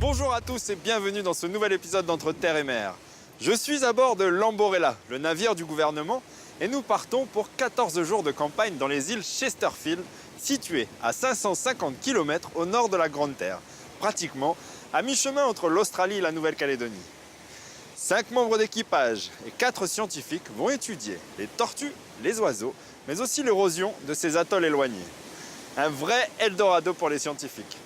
Bonjour à tous et bienvenue dans ce nouvel épisode d'Entre Terre et Mer. Je suis à bord de l'Amborella, le navire du gouvernement, et nous partons pour 14 jours de campagne dans les îles Chesterfield, situées à 550 km au nord de la Grande Terre, pratiquement à mi-chemin entre l'Australie et la Nouvelle-Calédonie. 5 membres d'équipage et 4 scientifiques vont étudier les tortues, les oiseaux, mais aussi l'érosion de ces atolls éloignés. Un vrai Eldorado pour les scientifiques.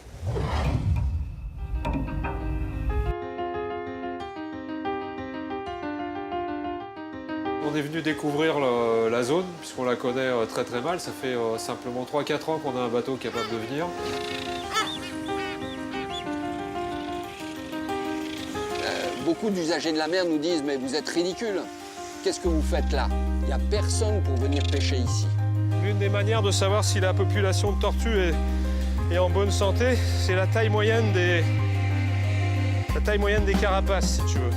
On est venu découvrir la zone, puisqu'on la connaît très très mal. Ça fait simplement 3-4 ans qu'on a un bateau capable de venir. Beaucoup d'usagers de la mer nous disent « mais vous êtes ridicules, qu'est-ce que vous faites là ?» Il n'y a personne pour venir pêcher ici. L'une des manières de savoir si la population de tortues est en bonne santé, c'est la taille moyenne des carapaces, si tu veux.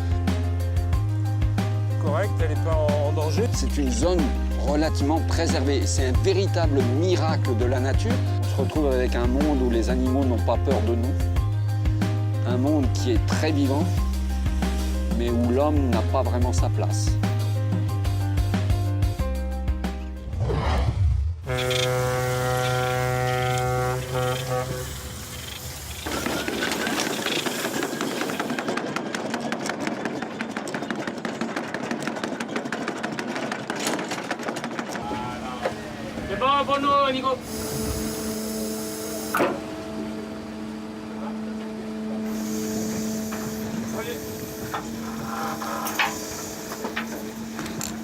Correct, elle n'est pas en danger. C'est une zone relativement préservée. C'est un véritable miracle de la nature. On se retrouve avec un monde où les animaux n'ont pas peur de nous. Un monde qui est très vivant, mais où l'homme n'a pas vraiment sa place. C'est bon, Bono, Nico.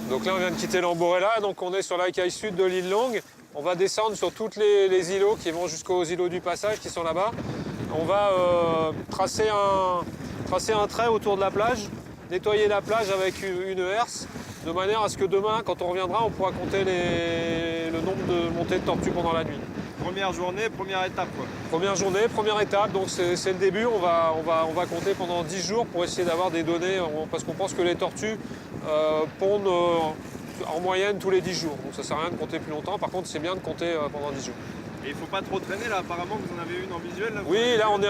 Donc là, on vient de quitter l'Amborella, donc on est sur la caille sud de l'île Longue. On va descendre sur tous les îlots qui vont jusqu'aux îlots du Passage qui sont là-bas. On va tracer un trait autour de la plage, nettoyer la plage avec une herse, de manière à ce que demain, quand on reviendra, on pourra compter le nombre de montées de tortues pendant la nuit. Première journée, première étape quoi. Première journée, première étape, donc c'est le début. On va compter pendant 10 jours pour essayer d'avoir des données, parce qu'on pense que les tortues pondent en moyenne tous les 10 jours. Donc ça sert à rien de compter plus longtemps. Par contre, c'est bien de compter pendant 10 jours. Et il faut pas trop traîner là, apparemment vous en avez une en visuel là. Oui, là on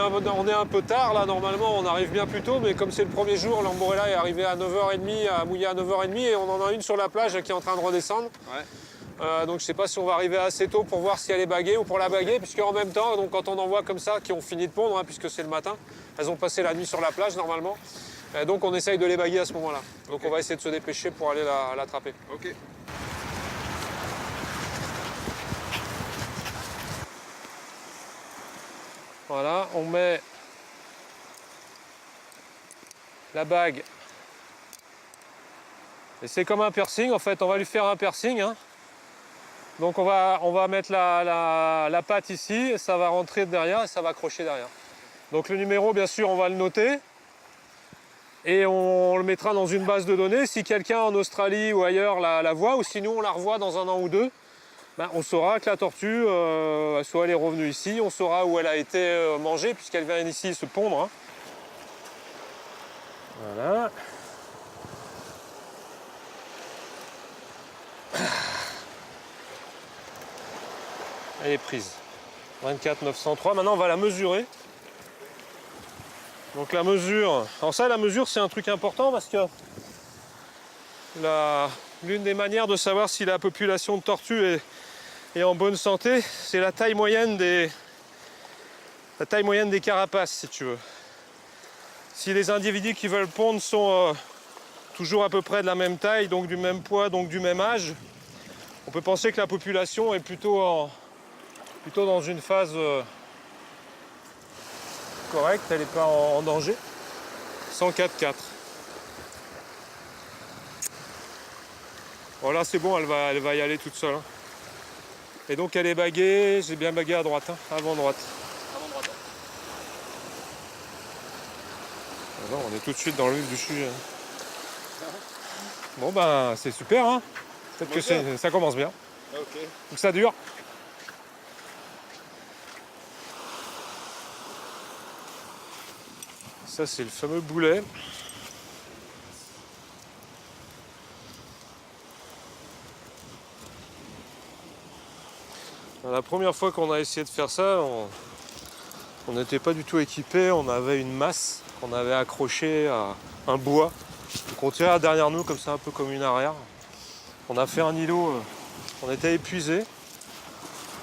est un peu tard, là normalement on arrive bien plus tôt, mais comme c'est le premier jour, l'Amborella est arrivé à 9h30, à mouiller à 9h30 et on en a une sur la plage qui est en train de redescendre. Ouais. Donc je sais pas si on va arriver assez tôt pour voir si elle est baguée ou pour la baguer, puisque en même temps, donc, quand on en voit comme ça, qui ont fini de pondre, puisque c'est le matin, elles ont passé la nuit sur la plage normalement, donc on essaye de les baguer à ce moment-là. Donc on va essayer de se dépêcher pour aller l'attraper. Ok. Voilà, on met la bague. Et c'est comme un piercing, en fait, on va lui faire un piercing. Donc on va mettre la patte ici, et ça va rentrer derrière et ça va accrocher derrière. Donc le numéro, bien sûr, on va le noter. Et on le mettra dans une base de données. Si quelqu'un en Australie ou ailleurs la voit, ou si nous on la revoit dans un an ou deux, on saura que la tortue, soit elle est revenue ici, on saura où elle a été mangée, puisqu'elle vient ici se pondre. Voilà. Elle est prise. 24 903. Maintenant, on va la mesurer. Donc la mesure... Alors ça, la mesure, c'est un truc important parce que l'une des manières de savoir si la population de tortues est en bonne santé, c'est la taille moyenne des carapaces, si tu veux. Si les individus qui veulent pondre sont toujours à peu près de la même taille, donc du même poids, donc du même âge, on peut penser que la population est plutôt dans une phase correcte, elle n'est pas en danger. 104,4. Voilà, c'est bon, elle va y aller toute seule. Et donc elle est baguée, j'ai bien bagué à droite, avant droite. Avant droite. Alors, on est tout de suite dans le vif du sujet. Bon ben c'est super, peut-être que ça commence bien. Ok. Donc ça dure. Ça c'est le fameux boulet. La première fois qu'on a essayé de faire ça, On n'était pas du tout équipé, on avait une masse qu'on avait accrochée à un bois. Donc on tirait derrière nous comme ça, un peu comme une arrière. On a fait un îlot, on était épuisé.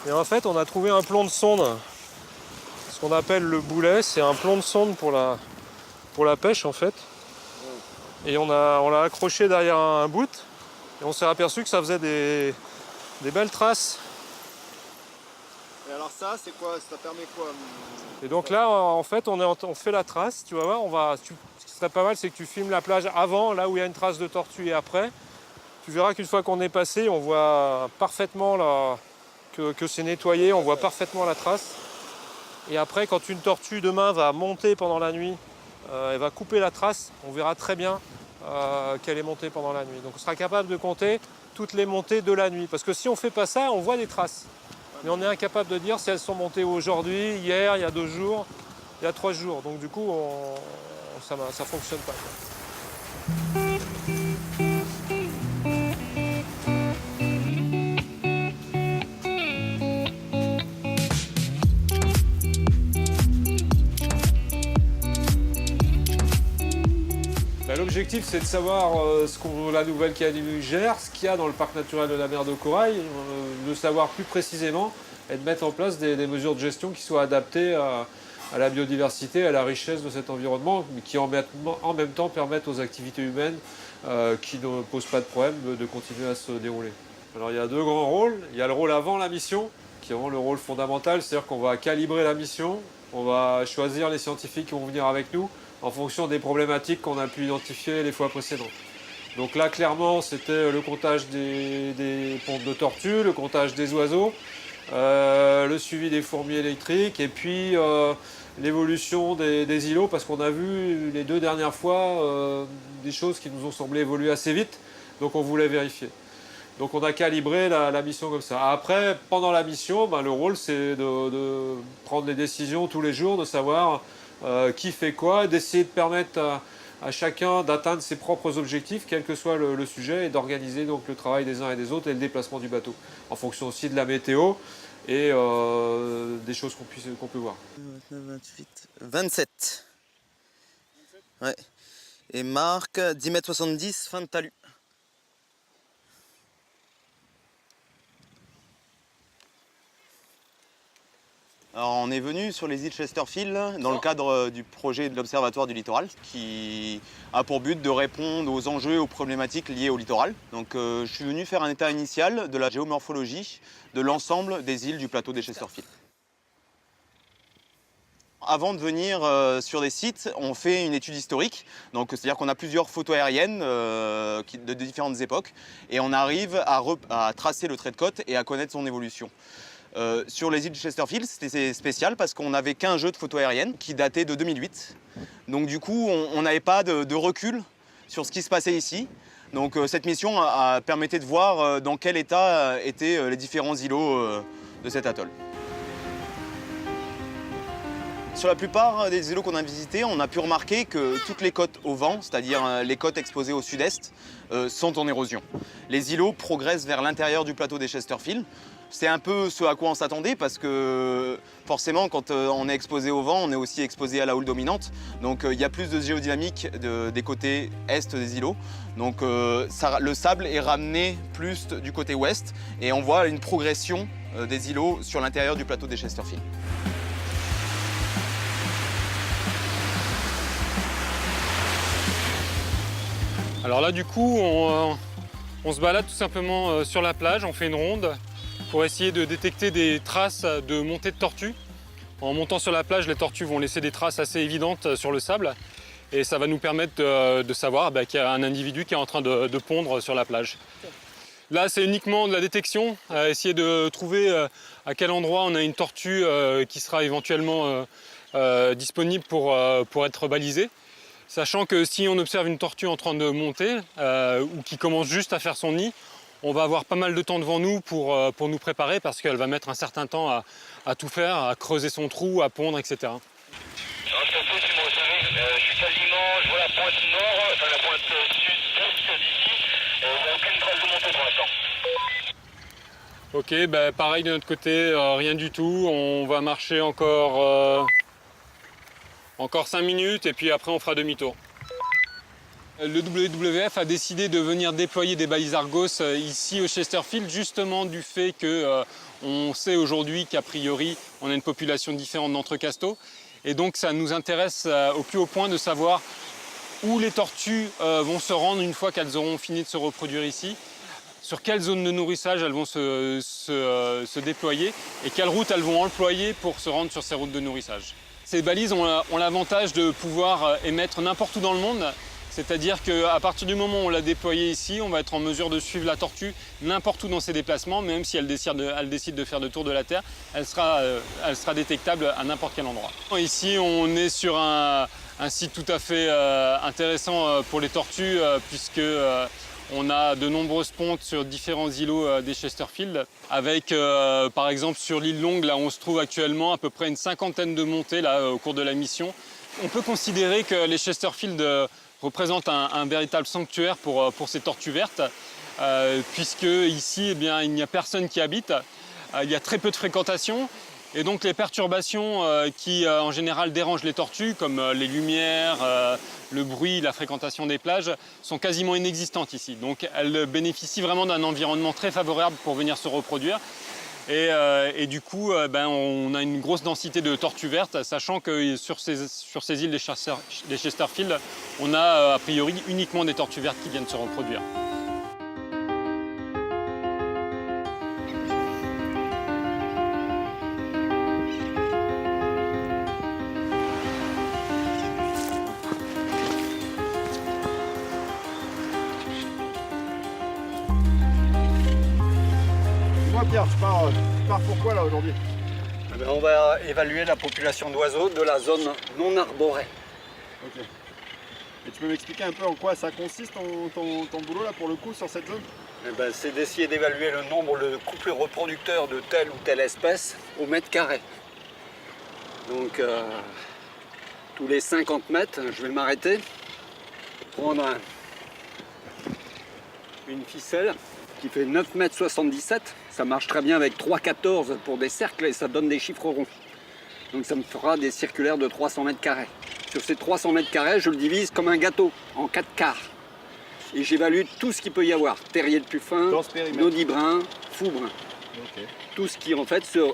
Et en fait, on a trouvé un plomb de sonde. Ce qu'on appelle le boulet, c'est un plomb de sonde pour la pêche en fait. Et on l'a accroché derrière un bout. Et on s'est aperçu que ça faisait des belles traces. Et alors ça, c'est quoi? Ça permet quoi? Et donc là, en fait, on fait la trace. Tu vas voir, ce qui serait pas mal, c'est que tu filmes la plage avant, là où il y a une trace de tortue, et après. Tu verras qu'une fois qu'on est passé, on voit parfaitement que c'est nettoyé, on voit parfaitement la trace. Et après, quand une tortue demain va monter pendant la nuit, elle va couper la trace, on verra très bien qu'elle est montée pendant la nuit. Donc on sera capable de compter toutes les montées de la nuit. Parce que si on ne fait pas ça, on voit des traces. Mais on est incapable de dire si elles sont montées aujourd'hui, hier, il y a 2 jours, il y a 3 jours. Donc du coup, ça ne fonctionne pas. L'objectif, c'est de savoir la Nouvelle-Calédonie gère, ce qu'il y a dans le parc naturel de la mer de Corail, de savoir plus précisément et de mettre en place des mesures de gestion qui soient adaptées à la biodiversité, à la richesse de cet environnement, mais qui en même temps permettent aux activités humaines qui ne posent pas de problème de continuer à se dérouler. Alors il y a 2 grands rôles. Il y a le rôle avant la mission, qui est vraiment le rôle fondamental, c'est-à-dire qu'on va calibrer la mission, on va choisir les scientifiques qui vont venir avec nous, en fonction des problématiques qu'on a pu identifier les fois précédentes. Donc là, clairement, c'était le comptage des pontes de tortues, le comptage des oiseaux, le suivi des fourmis électriques et puis l'évolution des îlots, parce qu'on a vu les 2 dernières fois des choses qui nous ont semblé évoluer assez vite, donc on voulait vérifier. Donc on a calibré la mission comme ça. Après, pendant la mission, le rôle, c'est de prendre les décisions tous les jours, de savoir qui fait quoi, d'essayer de permettre à chacun d'atteindre ses propres objectifs, quel que soit le sujet, et d'organiser donc le travail des uns et des autres et le déplacement du bateau, en fonction aussi de la météo et des choses qu'on peut voir. 28, 27. Ouais. Et marque 10,70 m, fin de talus. Alors, on est venu sur les îles Chesterfield dans le cadre du projet de l'Observatoire du littoral qui a pour but de répondre aux enjeux et aux problématiques liées au littoral. Donc je suis venu faire un état initial de la géomorphologie de l'ensemble des îles du plateau des Chesterfield. Avant de venir sur des sites, on fait une étude historique. Donc c'est-à-dire qu'on a plusieurs photos aériennes de différentes époques et on arrive à tracer le trait de côte et à connaître son évolution. Sur les îles de Chesterfield, c'était spécial parce qu'on n'avait qu'un jeu de photos aériennes qui datait de 2008. Donc du coup, on n'avait pas de recul sur ce qui se passait ici. Donc cette mission permettait de voir dans quel état étaient les différents îlots de cet atoll. Sur la plupart des îlots qu'on a visités, on a pu remarquer que toutes les côtes au vent, c'est-à-dire les côtes exposées au sud-est, sont en érosion. Les îlots progressent vers l'intérieur du plateau des Chesterfield. C'est un peu ce à quoi on s'attendait parce que forcément quand on est exposé au vent, on est aussi exposé à la houle dominante. Donc il y a plus de géodynamique des côtés est des îlots. Donc le sable est ramené plus du côté ouest et on voit une progression des îlots sur l'intérieur du plateau des Chesterfield. Alors là du coup on se balade tout simplement sur la plage, on fait une ronde pour essayer de détecter des traces de montée de tortues. En montant sur la plage, les tortues vont laisser des traces assez évidentes sur le sable et ça va nous permettre de savoir qu'il y a un individu qui est en train de pondre sur la plage. Là c'est uniquement de la détection, essayer de trouver à quel endroit on a une tortue qui sera éventuellement disponible pour être balisée. Sachant que si on observe une tortue en train de monter ou qui commence juste à faire son nid, on va avoir pas mal de temps devant nous pour nous préparer parce qu'elle va mettre un certain temps à tout faire, à creuser son trou, à pondre, etc. Je suis quasiment, je vois la pointe nord, enfin la pointe sud-est d'ici, et il n'y a aucune trace de montée pour l'instant. Ok, pareil de notre côté, rien du tout. On va marcher encore Encore 5 minutes et puis après on fera demi-tour. Le WWF a décidé de venir déployer des balises Argos ici au Chesterfield, justement du fait qu'on sait aujourd'hui qu'a priori on a une population différente d'entrecasteaux. Et donc ça nous intéresse au plus haut point de savoir où les tortues vont se rendre une fois qu'elles auront fini de se reproduire ici, sur quelle zone de nourrissage elles vont se déployer et quelles routes elles vont employer pour se rendre sur ces routes de nourrissage. Ces balises ont l'avantage de pouvoir émettre n'importe où dans le monde. C'est-à-dire qu'à partir du moment où on l'a déployée ici, on va être en mesure de suivre la tortue n'importe où dans ses déplacements, même si elle décide de faire le tour de la Terre, elle sera détectable à n'importe quel endroit. Ici, on est sur un site tout à fait intéressant pour les tortues, puisque on a de nombreuses pontes sur différents îlots des Chesterfield, avec par exemple sur l'île Longue, là où on se trouve actuellement, à peu près une 50aine de montées là, au cours de la mission. On peut considérer que les Chesterfield représente un véritable sanctuaire pour ces tortues vertes, puisque ici eh bien, il n'y a personne qui habite, il y a très peu de fréquentation, et donc les perturbations qui en général dérangent les tortues, comme les lumières, le bruit, la fréquentation des plages, sont quasiment inexistantes ici. Donc elles bénéficient vraiment d'un environnement très favorable pour venir se reproduire. Et du coup, on a une grosse densité de tortues vertes, sachant que sur ces îles des Chesterfield, on a a priori uniquement des tortues vertes qui viennent se reproduire. Moi Pierre, tu pars pourquoi là aujourd'hui? On va évaluer la population d'oiseaux de la zone non arborée. Ok. Et tu peux m'expliquer un peu en quoi ça consiste ton boulot là pour le coup sur cette zone? C'est d'essayer d'évaluer le nombre de couples reproducteurs de telle ou telle espèce au mètre carré. Donc tous les 50 mètres, je vais m'arrêter, prendre une ficelle qui fait 9,77 m. Ça marche très bien avec 3,14 pour des cercles et ça donne des chiffres ronds. Donc ça me fera des circulaires de 300 mètres carrés. Sur ces 300 mètres carrés, je le divise comme un gâteau, en 4 quarts. Et j'évalue tout ce qu'il peut y avoir. Terrier de puffin, nodibrin, foubrun. Okay. Tout ce qui en fait se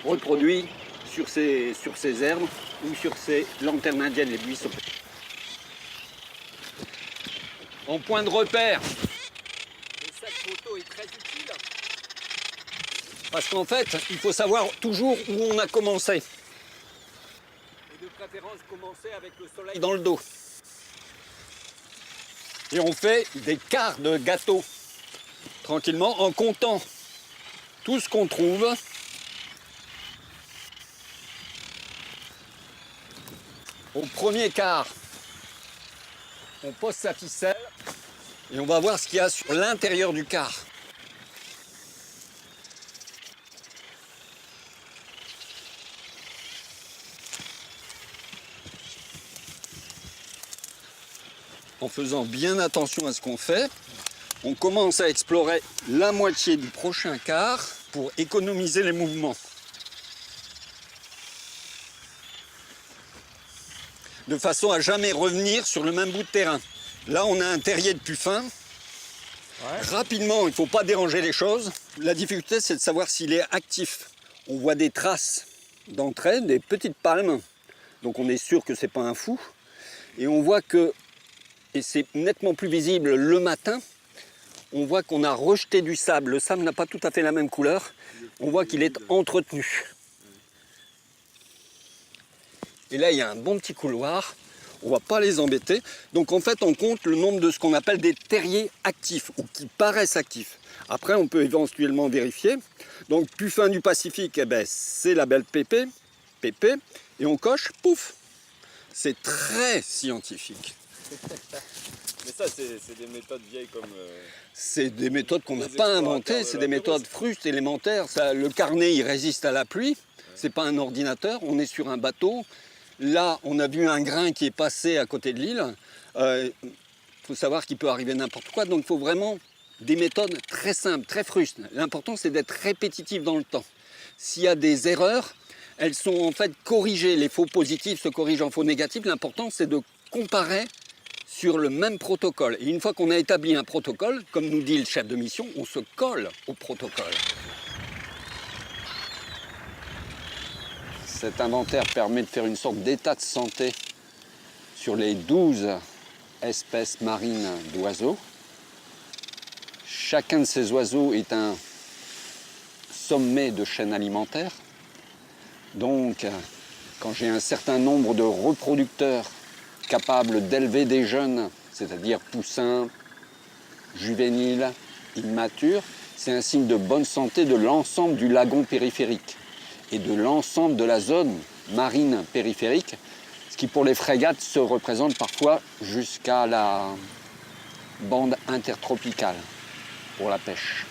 reproduit sur ces herbes ou sur ces lanternes indiennes, les buissons. En point de repère, le sac photo est très utile. Parce qu'en fait, il faut savoir toujours où on a commencé. Et de préférence commencer avec le soleil dans le dos. Et on fait des quarts de gâteau, tranquillement, en comptant tout ce qu'on trouve. Au premier quart, on pose sa ficelle et on va voir ce qu'il y a sur l'intérieur du quart. En faisant bien attention à ce qu'on fait, on commence à explorer la moitié du prochain quart pour économiser les mouvements. De façon à jamais revenir sur le même bout de terrain. Là, on a un terrier de puffin. Ouais. Rapidement, il ne faut pas déranger les choses. La difficulté, c'est de savoir s'il est actif. On voit des traces d'entrée, des petites palmes. Donc on est sûr que ce n'est pas un fou. Et on voit que, et c'est nettement plus visible le matin, on voit qu'on a rejeté du sable. Le sable n'a pas tout à fait la même couleur. On voit qu'il est entretenu. Et là, il y a un bon petit couloir. On ne va pas les embêter. Donc en fait, on compte le nombre de ce qu'on appelle des terriers actifs ou qui paraissent actifs. Après, on peut éventuellement vérifier. Donc puffin du Pacifique, eh ben, c'est la belle Pépé. Pépé. Et on coche, pouf. C'est très scientifique. Mais ça, c'est des méthodes vieilles comme... C'est des méthodes qu'on n'a pas inventées. C'est des méthodes frustes, élémentaires. Ça, le carnet, il résiste à la pluie. C'est pas un ordinateur. On est sur un bateau. Là, on a vu un grain qui est passé à côté de l'île. Il faut savoir qu'il peut arriver n'importe quoi. Donc, il faut vraiment des méthodes très simples, très frustes. L'important, c'est d'être répétitif dans le temps. S'il y a des erreurs, elles sont en fait corrigées. Les faux positifs se corrigent en faux négatifs. L'important, c'est de comparer sur le même protocole. Et une fois qu'on a établi un protocole, comme nous dit le chef de mission, on se colle au protocole. Cet inventaire permet de faire une sorte d'état de santé sur les 12 espèces marines d'oiseaux. Chacun de ces oiseaux est un sommet de chaîne alimentaire. Donc, quand j'ai un certain nombre de reproducteurs capables d'élever des jeunes, c'est-à-dire poussins, juvéniles, immatures, c'est un signe de bonne santé de l'ensemble du lagon périphérique et de l'ensemble de la zone marine périphérique, ce qui pour les frégates se représente parfois jusqu'à la bande intertropicale pour la pêche.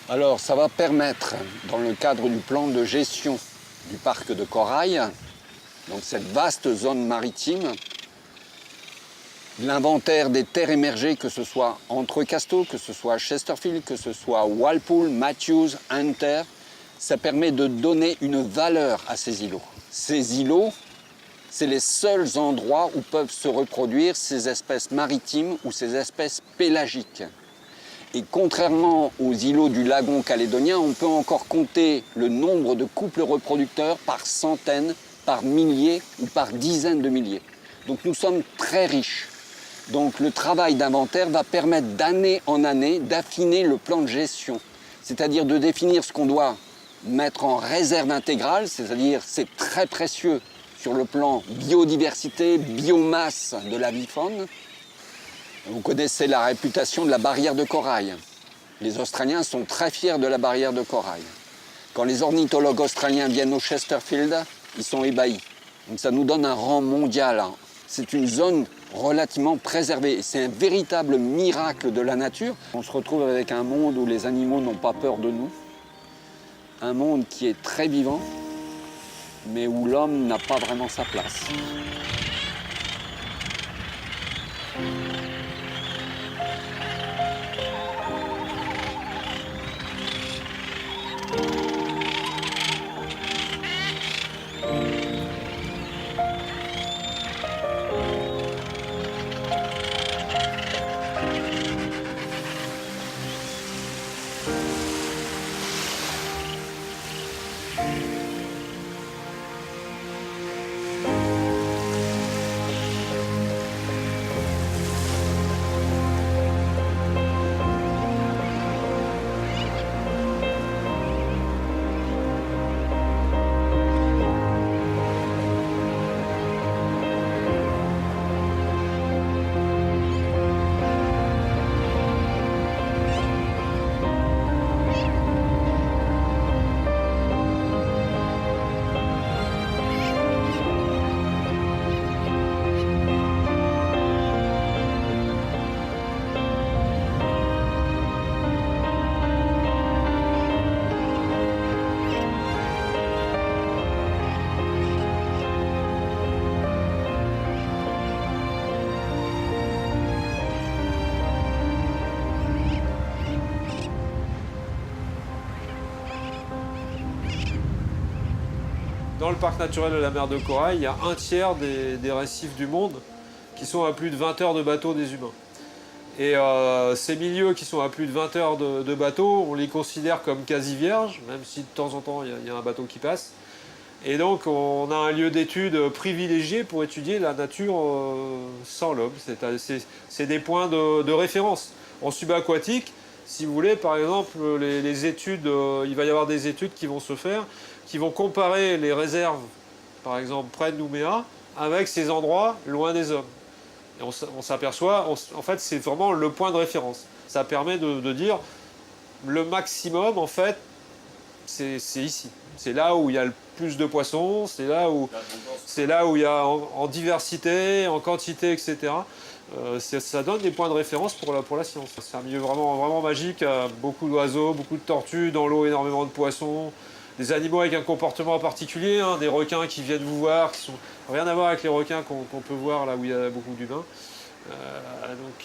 Alors ça va permettre, dans le cadre du plan de gestion du parc de corail, donc cette vaste zone maritime, l'inventaire des terres émergées, que ce soit Entrecasteaux, que ce soit Chesterfield, que ce soit Walpole, Matthews, Hunter, ça permet de donner une valeur à ces îlots. Ces îlots, c'est les seuls endroits où peuvent se reproduire ces espèces maritimes ou ces espèces pélagiques. Et contrairement aux îlots du lagon calédonien, on peut encore compter le nombre de couples reproducteurs par centaines, par milliers ou par dizaines de milliers. Donc nous sommes très riches. Donc le travail d'inventaire va permettre d'année en année d'affiner le plan de gestion, c'est-à-dire de définir ce qu'on doit mettre en réserve intégrale, c'est-à-dire c'est très précieux sur le plan biodiversité, biomasse de la vie-faune. Vous connaissez la réputation de la barrière de corail. Les Australiens sont très fiers de la barrière de corail. Quand les ornithologues australiens viennent au Chesterfield, ils sont ébahis. Donc ça nous donne un rang mondial. C'est une zone relativement préservée. C'est un véritable miracle de la nature. On se retrouve avec un monde où les animaux n'ont pas peur de nous. Un monde qui est très vivant, mais où l'homme n'a pas vraiment sa place. Dans le parc naturel de la mer de Corail, il y a un tiers des récifs du monde qui sont à plus de 20 heures de bateau des humains. Et ces milieux qui sont à plus de 20 heures de bateau, on les considère comme quasi vierges, même si de temps en temps il y a un bateau qui passe. Et donc on a un lieu d'étude privilégié pour étudier la nature sans l'homme. C'est des points de référence. En subaquatique, si vous voulez, par exemple, les études, il va y avoir des études qui vont se faire, qui vont comparer les réserves, par exemple près de Nouméa, avec ces endroits loin des hommes. Et on s'aperçoit, en fait, c'est vraiment le point de référence. Ça permet de dire le maximum, en fait, c'est ici. C'est là où il y a le plus de poissons, c'est là où il y a en diversité, en quantité, etc. Ça donne des points de référence pour la science. C'est un milieu vraiment, vraiment magique, beaucoup d'oiseaux, beaucoup de tortues, dans l'eau énormément de poissons, des animaux avec un comportement particulier, hein, des requins qui viennent vous voir, qui sont rien à voir avec les requins qu'on peut voir là où il y a beaucoup d'humains.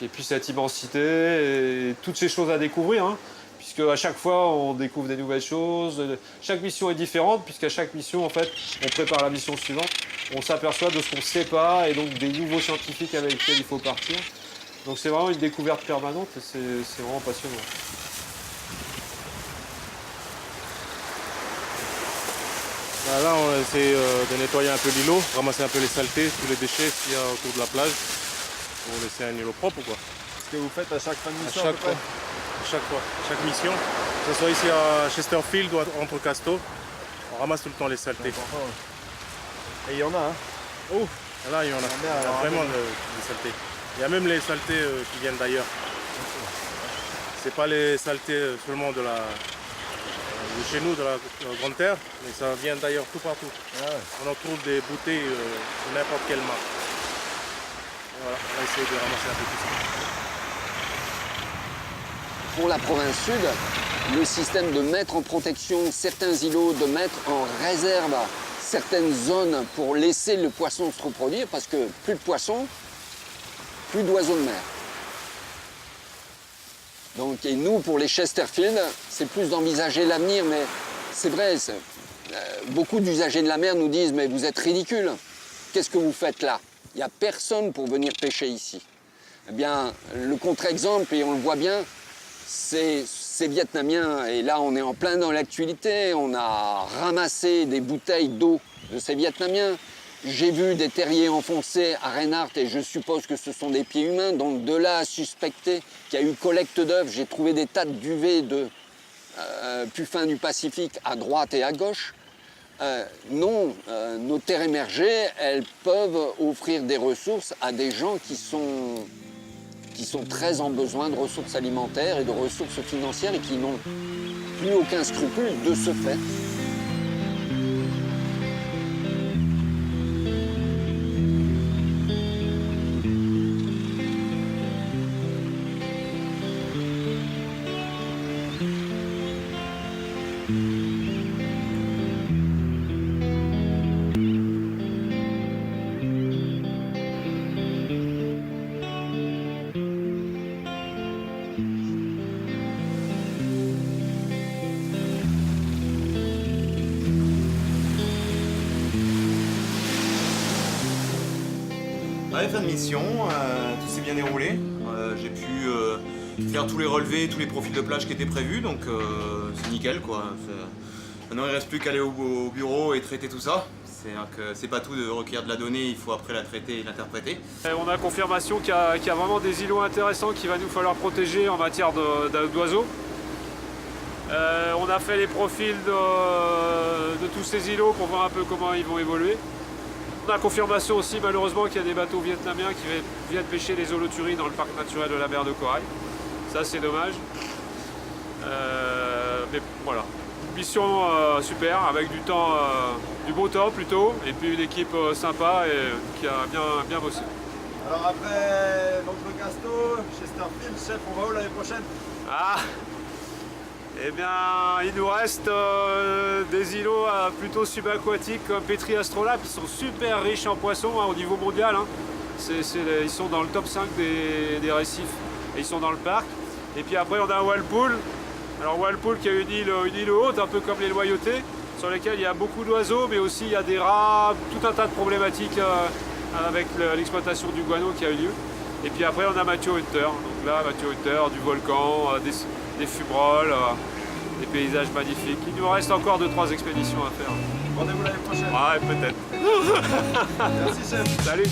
Et puis cette immensité et toutes ces choses à découvrir, hein, puisque à chaque fois on découvre des nouvelles choses. Chaque mission est différente, puisqu'à chaque mission en fait on prépare la mission suivante. On s'aperçoit de ce qu'on ne sait pas et donc des nouveaux scientifiques avec lesquels il faut partir. Donc c'est vraiment une découverte permanente et c'est vraiment passionnant. Là, on essaie de nettoyer un peu l'îlot, ramasser un peu les saletés, tous les déchets qu'il y a autour de la plage, pour laisser un îlot propre, quoi. Ce que vous faites à chaque fin de mission, À chaque fois, chaque mission, que ce soit ici à Chesterfield ou entre Casto, on ramasse tout le temps les saletés. Et il y en a, hein. Oh, là, il y en a, vraiment des saletés. Il y a même les saletés qui viennent d'ailleurs. C'est pas les saletés seulement de chez nous, de la Grande Terre, mais ça vient d'ailleurs tout partout. On en trouve des bouteilles de n'importe quelle marque. Et voilà, on va essayer de ramasser un peu tout ça. Pour la province sud, le système de mettre en protection certains îlots, de mettre en réserve certaines zones pour laisser le poisson se reproduire, parce que plus de poissons, plus d'oiseaux de mer. Donc, et nous, pour les Chesterfield, c'est plus d'envisager l'avenir, mais c'est vrai, beaucoup d'usagers de la mer nous disent « mais vous êtes ridicules, qu'est-ce que vous faites là? Il n'y a personne pour venir pêcher ici. » Eh bien, le contre-exemple, et on le voit bien, c'est ces Vietnamiens, et là on est en plein dans l'actualité, on a ramassé des bouteilles d'eau de ces Vietnamiens. J'ai vu des terriers enfoncés à Reinhardt et je suppose que ce sont des pieds humains, donc de là à suspecter qu'il y a eu collecte d'œufs. J'ai trouvé des tas de duvets de puffins du Pacifique à droite et à gauche. Non, nos terres émergées, elles peuvent offrir des ressources à des gens qui sont très en besoin de ressources alimentaires et de ressources financières et qui n'ont plus aucun scrupule de ce fait. Ouais, fin de mission, tout s'est bien déroulé. J'ai pu faire tous les relevés, tous les profils de plage qui étaient prévus, donc c'est nickel quoi. Maintenant il ne reste plus qu'à aller au bureau et traiter tout ça. C'est-à-dire que c'est pas tout de recueillir de la donnée, il faut après la traiter et l'interpréter. On a confirmation qu'il y a vraiment des îlots intéressants qu'il va nous falloir protéger en matière d'oiseaux. On a fait les profils de tous ces îlots pour voir un peu comment ils vont évoluer. On a confirmation aussi malheureusement qu'il y a des bateaux vietnamiens qui viennent pêcher les holoturies dans le parc naturel de la mer de Corail. Ça c'est dommage. Mais voilà. Mission super, avec du beau temps plutôt, et puis une équipe sympa et qui a bien bossé. Alors après l'autre Casto, Chesterfield, chef, on va où l'année prochaine? Eh bien, il nous reste des îlots plutôt subaquatiques comme Petri Astrolabe qui sont super riches en poissons au niveau mondial. Hein. Ils sont dans le top 5 des récifs et ils sont dans le parc. Et puis après, on a Walpole. Alors Walpole qui a une île haute, un peu comme les Loyautés, sur lesquelles il y a beaucoup d'oiseaux, mais aussi il y a des rats, tout un tas de problématiques avec l'exploitation du guano qui a eu lieu. Et puis après, on a Matthew Hunter. Donc là, Matthew Hunter, du volcan, des fubroles, des paysages magnifiques. Il nous reste encore 2-3 expéditions à faire. Rendez-vous l'année prochaine. Ouais, peut-être. Merci chef. Salut.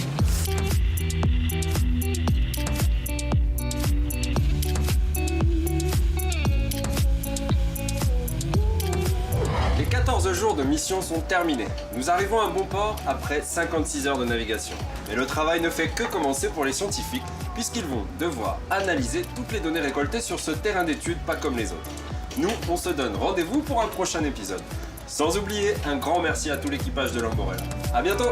Les 14 jours de mission sont terminés. Nous arrivons à bon port après 56 heures de navigation. Mais le travail ne fait que commencer pour les scientifiques, puisqu'ils vont devoir analyser toutes les données récoltées sur ce terrain d'étude pas comme les autres. Nous, on se donne rendez-vous pour un prochain épisode. Sans oublier un grand merci à tout l'équipage de Lamborella. À bientôt!